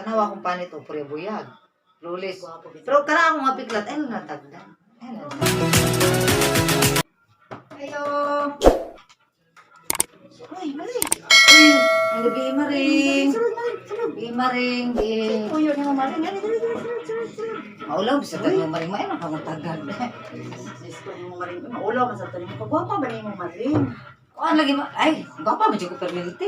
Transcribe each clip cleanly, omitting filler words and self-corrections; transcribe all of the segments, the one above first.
Tanawa akong panit o pure buyag. Lulis. Pero kana akong mapiklat ay natagdan. Ayo. Ay, mali. Ay, gabi maring. Gabi maring. Uyo ni mo maring. Maulaw bisa tayo maring may ano kamong tagad. Sisko ni mo maring. Maulaw man sa tanim ko. Gwapa ba ni mo maring? Kuan lagi ay, gapa ba ko perminti?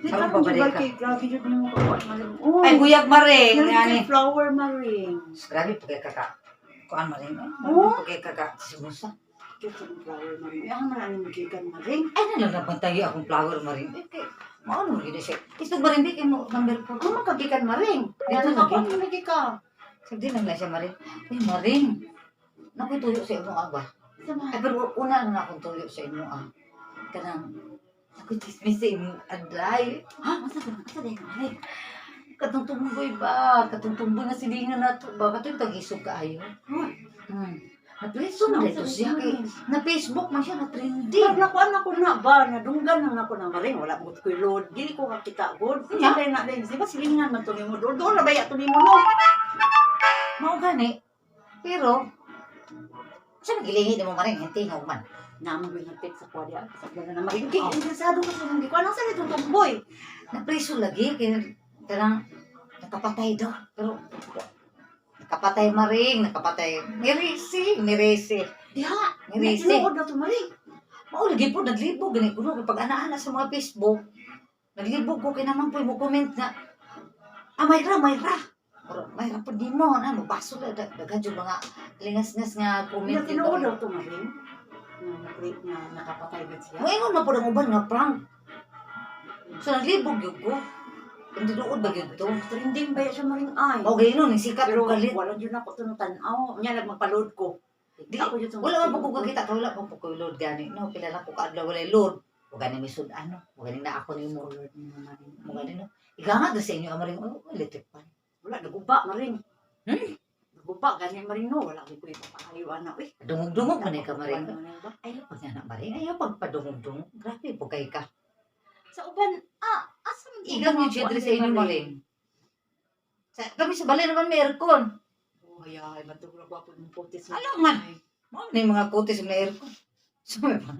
Di Karon ka pa balik ka. grabe jud ni mo kuan maring. Ay, buyag maring ngani. Flower maring. Grabe pa kay kaka. Kuan maring. Oh. Pa kay kaka simusa. Cute ang flower maring. Ay, ang maraming magigan maring. Ay, nalang napantayo akong flower maring. Okay. Maano gid siya. Istog maring di kay mo number 4. Ano magagikan maring? Dito Dito lagi. na ko lagi ka. Sagdi lang siya maring. Ay, maring. Nakoy tuyo sa imong aba. Ay, pero una na akong tuyo sa imong ah. Kanang ako dismiss sa imong aday. Ha, masa day maring? Katong tumboy ba? Katong tumboy nga silingan na to ba? Katong tag-isog kaayo. Na-preso na dito siya kay na Facebook man siya na trending. Nakuan ako na ba? Nadunggan na ako na maring. Wala mo ko load. Dili ko kakita good. Yeah. Hindi na din. Di ba silingan man to ni mo? Doon na ba yato ni mo no? Mao gani. Pero sa nagilingi mo maring hintingog man. Naman ko yung sa kwadya. Sa kwadya na maring. Kaya interesado ko sa hindi ko. Anong sa itong tomboy? Na-preso lagi kay kanang nakapatay daw. Pero nakapatay maring, nakapatay. Miresi. Diha. Miresi. Tinuod na to maring. Mao lagi po naglibog gani kuno pag ana-ana sa mga Facebook. Naglibog ko kay naman po mo comment na Mayra. Mayra po di mo na mabaso na dagadyo mga lingas-ngas nga comment. Tinuod na to maring. Na nakapatay ba siya? Moingon na po ng uban nga prank. So naglibog yun ko. Hindi doon ba yun to? Trending ba siya maring ay? O gano'n, nung sikat Pero o galit. wala yun ako tunutan. Niya nagmagpa-load ko. Di, Ako yun wala man po ko kakita, wala man po ko load gani. No, pila na po kaadlaw wala load. O gani may sudan, no? O gani na ako ni mo. O gani, no? Igangat na sa inyo, amaring, electric pan. Wala, naguba maring. Naguba, ganyan maring no. Wala ko ipapakayuan na. Uy, Dungog-dungog man ka maring. ba? Ayaw pag na maring, ayaw pagpadungog-dungog. Grabe po kay ka. Sa uban, asa man Igang yung chedre sa inyo maring. Kami sa balay naman may aircon. Oh, ay, matug na ko yung putis. Alam man. Mga na yung mga kutis na aircon. So, may pa.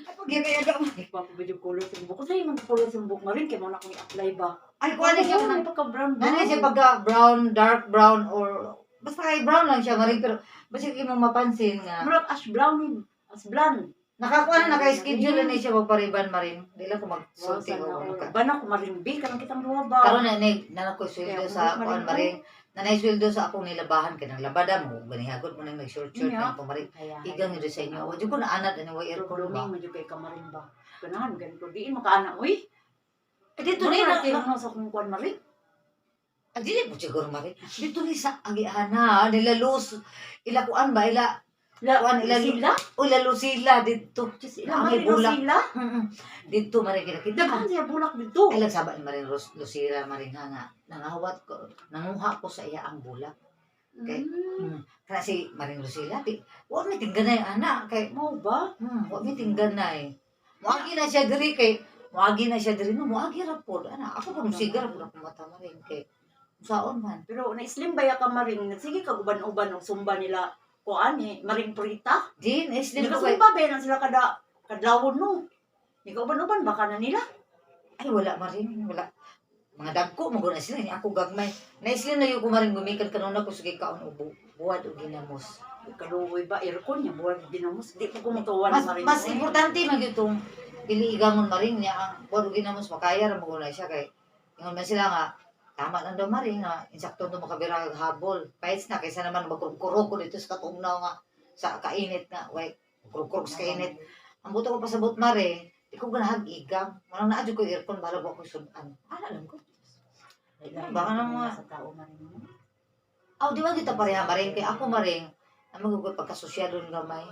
Ay, pag-gaya ka man. Ipapabidyo color sa buhok. Kasi yung color sa buhok maring, kaya mo na akong i-apply ba? Ay, kung ano siya May pagka-brown ba? Ano siya pagka brown, dark brown, or basta kay brown lang siya maring pero basta kayo mong mapansin nga Murag ash brown, ash blonde. nakakuha na naka-schedule na siya magpariban marin. Di lang ko magsulti o naka. Bana ko maring B, kanang kitang duwa ba? Karon na ko sweldo sa kuan maring. Nanay sweldo sa akong nilabahan kanang labada mo ganihagod mo nang nag-short na maring. Igang ni sa inyo. Wa jud ko na anad ani way aircon ba. Medyo kay kamaring ba? Ganahan, ganito. Diin makaana, uy. Dito Ito ni na na sa kung kuan maring. dili po siguro maring. Dito ni sa agiana nila lose ila kuan ba ila kuan ila sila? o ila Lucila dito. Ilang May maring bulak. sila? Dito maring kita. Dagan siya bulak dito. Ay lang sabat ni Maring Lucila maring nga nangawat ko nanguha ko sa iya ang bulak. Okay. Kana si Maring Lucila di wa mi tingganay ana kay Mo ba? wa mi tingganay. Moagi na siya diri kay moagi na siya diri no moagi ra pod ana ako pa sigar pud ako mata maring kay saon man. Pero na-slim ba ya ka maring? Sige ka uban-uban og sumba nila kuan maring prita. Din is din ko Di kay ba ba sila kadlawon no? Ikaw uban-uban baka na nila. ay wala maring wala. Mga dagko mo guna sila ni ako gagmay. Naisli na yung kumaring gumikan kanuna ko sige kaon ubo buwad og ginamos. Kaluoy ba aircon niya buwan dinamos. Di ko kumutuwan maring. Mas importante man itong iliigamon maring niya ang buwad og ginamos makaya ra mo guna siya kay ingon man sila nga tama lang daw maring nga insakto to makabira kag habol. Pahits na kaysa naman magkurkurog ko dito sa katugnaw nga sa kainit nga way kurkurog sa kainit. Ang buto ko pasabot mare, di ko ganahag igam. Manang naadyo ko aircon bala ko sudan. Ala lang ko. Baka na mga sa tao maring. aw di ba kita pareha maring kay ako maring ang magugol pagkasosyal ron gamay.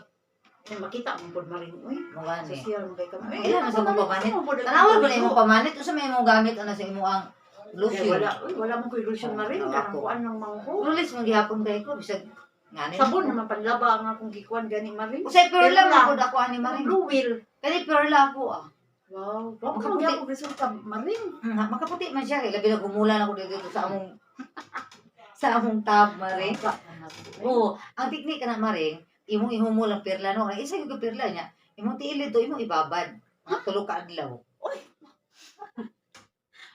Ay makita mo pod maring uy. Mo gani. Social mo kay ka. Ilan sa mo pamanit? Tanawal ko na imong pamanit usa may imong gamit ana sa imong ang lotion. Wala mo ko illusion maring kanang kuan ng mangko. Lulis mo gihapon kay ko bisag ngani. Sabon naman panlaba ang akong gikuan gani maring. Usay pero lang ako ako ani maring. Blue wheel. Kani pero lang ako ah. Wow. Wow, Makaputi. ako resulta maring. Makaputi man siya. Labi na gumulan ako dito sa among sa among tab maring. Oo, ang teknik na maring, imong ihumol ang pirla no. Ang isa yung pirla niya, imong tiil ito, imong ibabad. Mga tulo ka adlaw.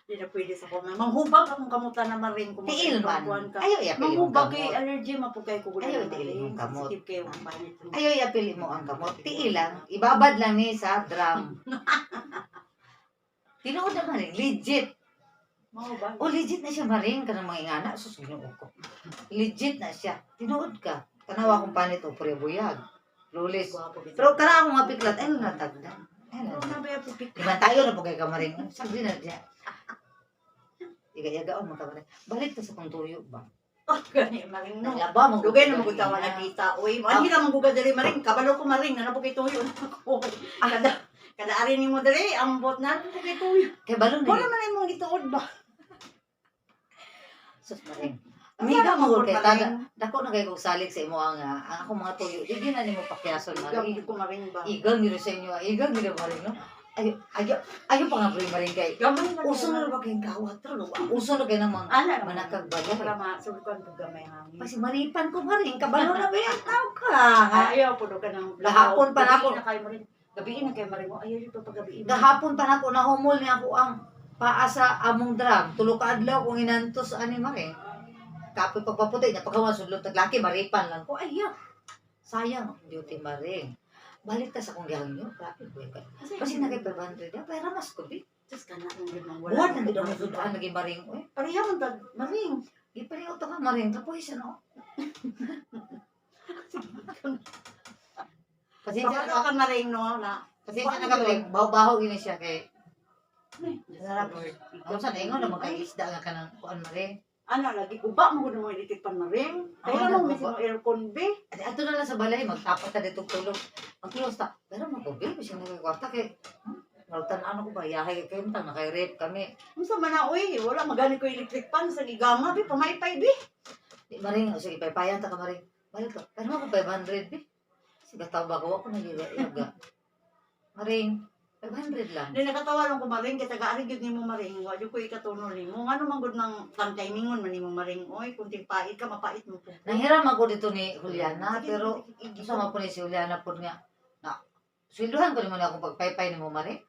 Di na pwede sa ko. Manghubag akong kamuta na maring kung Tiil man. magkuhan ka. Ayaw iya pili mong Manghubag kay kamot. allergy mapugay ko gud Ayaw, na tiil maring. mong kamot. Sensitive kayo ang panit. Ayaw iya pili mo ang kamot. Tiil lang, ibabad lang ni sa drum. Tinuod na maring, legit. Mao ba? O legit na siya maring ka ng mga ingana. Sus, ginoo ko. Legit na siya. Tinuod ka. Tanawa kong panit o prebuyag. Lulis. Gwapo kita. Pero kara akong mapiklat, ay natagdan. Ay Pero natagdan. na ba yung pipik? Iban tayo na po kay kamaring. Sabi na diya. Iga-yaga mo kamaring. Balik ta sa kong tuyo ba? Oh, gani maring no. Naglaba mo. Dugay na magutawa nakita. Uy, ano hindi naman buga dali maring. Kabalo ko maring. Nanapo kay tuyo. Kada ari ni mo dali. Ambot na. Nanapo kay tuyo. Kay balon Wala na man ay mong ituod ba? sus maring. Ang Amiga sarap mo ang kay maring. taga. Dako na kay kong salig sa imo ang ako mga tuyo. Di na nimo pakyason maring. Gamit ko maring ba? Igang nilo sa inyo. Igang nilo maring no. Ayo pa nga maring kay. Gamay na. Uso na ba kayong kawat ro? Uso na kay namang Ana manakag Para bagay. masulukan ko gamay hangin. Kasi maripan ko maring kabalo na ba yan tao ka. Ayaw po ka ng Gahapon pa na ako. Gabiin na kayo maring. Gabiin na kayo maring. Ayaw yung papagabiin. Gahapon pa nako nahumol niya ako ang paa sa among drum. Tulo ka adlaw kung inantos ani mare. Kapoy pagpaputi niya pagkawan sulod taglaki maripan lang ko. Ay ya. Sayang ang duty maring. Balik ta sa kong gihangyo. Grabe ko ka. Kasi na kay 500 ya pero mas ko bi. Just ka na kung gano'n Buwan na gid ang sudaan lagi maring. Oy, Pareha man tag maring. di pa rin to ka maring tapos siya no. Pasensya Pasensya na ka maring no na. pasensya na ka maring. Baho-baho gini siya kay Sarap. Kung saan ingon na magka-isda nga ka ng kuan maring. Ano lagi uba mo gud mo edited pan maring. Kaya Ah, mo nagkuba. mismo aircon be. Ato na lang sa balay, magtapat ka dito tulog. Magtulos ta. Pero magkubil, kasi nagkakwarta kay, malutan ano ko ba, yahay kayo mo, nakay-rape kami. Unsa man na oy, wala magani ko electric pan sa gigama be pamaypay be. Di maring, sige, paypayan ta ka maring. Balik ka, pero mo ko 500 bi. Sige, tao ba ko ako nag-iaga. Maring, 500 lang. Di nakatawa lang ko maring kay taga-ari gyud nimo maring. Wa jud ko ikatunol nimo. Ngano man gud nang tangkay mingon man nimo maring. Oy, kunting pait ka mapait mo po. Nanghiram ako dito ni Juliana, Sige, pero sige, sige. sama po ni si Juliana po nga, na, sweldohan ko naman akong pagpaypay ni mo maring.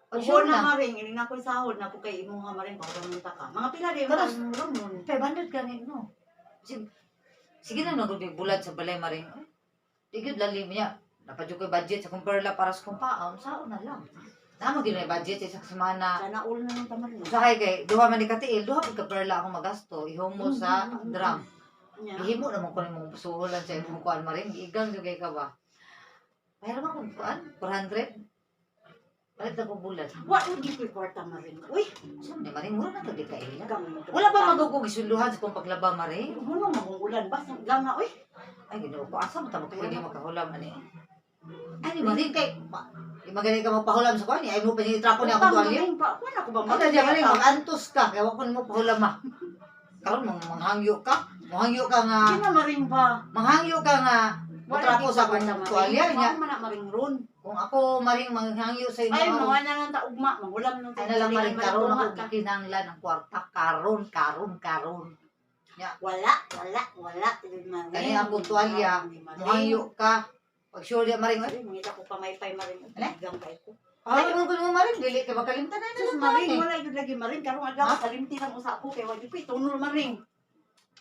Pag Sure sure na na, maring, ini na ko sahod na po kay imo nga maring pagkamunta ka. Mga pila di Pero- mo ramon. 500 ka rin, no? Sige na, nagulog bulad sa balay maring. Di gyud lalim niya. Napadyo ko budget sa kumperla para sa kumpaon, sao na lang. Namo gyud may budget sa semana. Sana all na ng tamarin. Usahay kay duha man ni katiil, duha pud ka perla akong magasto, ihumo sa drum. Nya. Ihimo naman ko nimong suhulan sa imong kuan maring, igang jud kay ka ba. Pero man kung kuan, 400. Balik na ko bulad. Wa ug gi ko kwarta maring. Uy, So, di maring mura na to di ka ila. gang. Wala pa magugog isunduhan sa kong paglaba maring. Ano magungulan ba sa ganga uy? Ay, ginoo ko. Asa mo tamo pwede makahulam ani? Ay, di maring kay. Di magaling ka magpahulam sa kuan. Ay mo pa ni trapo ni ako tuwalya. pa. Wala ko ba Ano diya maring mag-antos ka. Kaya wako nimo pahulam ma. Karon manghangyo ka. Manghangyo ka nga. Di na maring ba? Manghangyo ka nga. Trapo sa akong tuwalya niya. Wala man na maring ron. Kung ako maring manghangyo sa inyo. Ay, ano, mga na lang ta ugma, mangulam nang Ay na lang maring karon ugma ako kinanglan ang kwarta. Karon. Wala. Di maring. Kani ako tuwalya. Manghangyo ka. Pag sure diya maring. Ay, mangita ko pamaypay maring. Ala? Gangkay ko. Ay, mo ko mo maring dili ka makalimtan na Sus na maring, maring. wala yun lagi maring. Karong adlaw, kalimti lang usa ko. Kaya wadi ko itunol maring.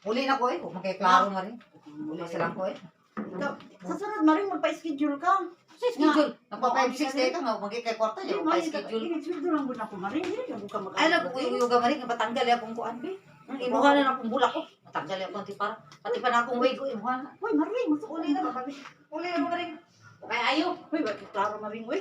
Uli na ko eh. Kung magkiklaro maring. Uli sila ko eh. Sa sunod maring, magpa-schedule ka. Sa schedule. Nagpa 5-6 day ka nga. Magkikay kwarta Di niya. maring, Schedule. i-schedule lang gud ako maring. Dili lang ka mag- Ay, nag-uyuga maring. Patanggal akong kuan be. Imuha na akong bulak ko. Matanggal akong tipara. Pati pa na akong way ko. Imuha na. Uy, maring, masuk Uli na. Uli na maring. Okay, ayo. Uy, bakit klaro maring, uy?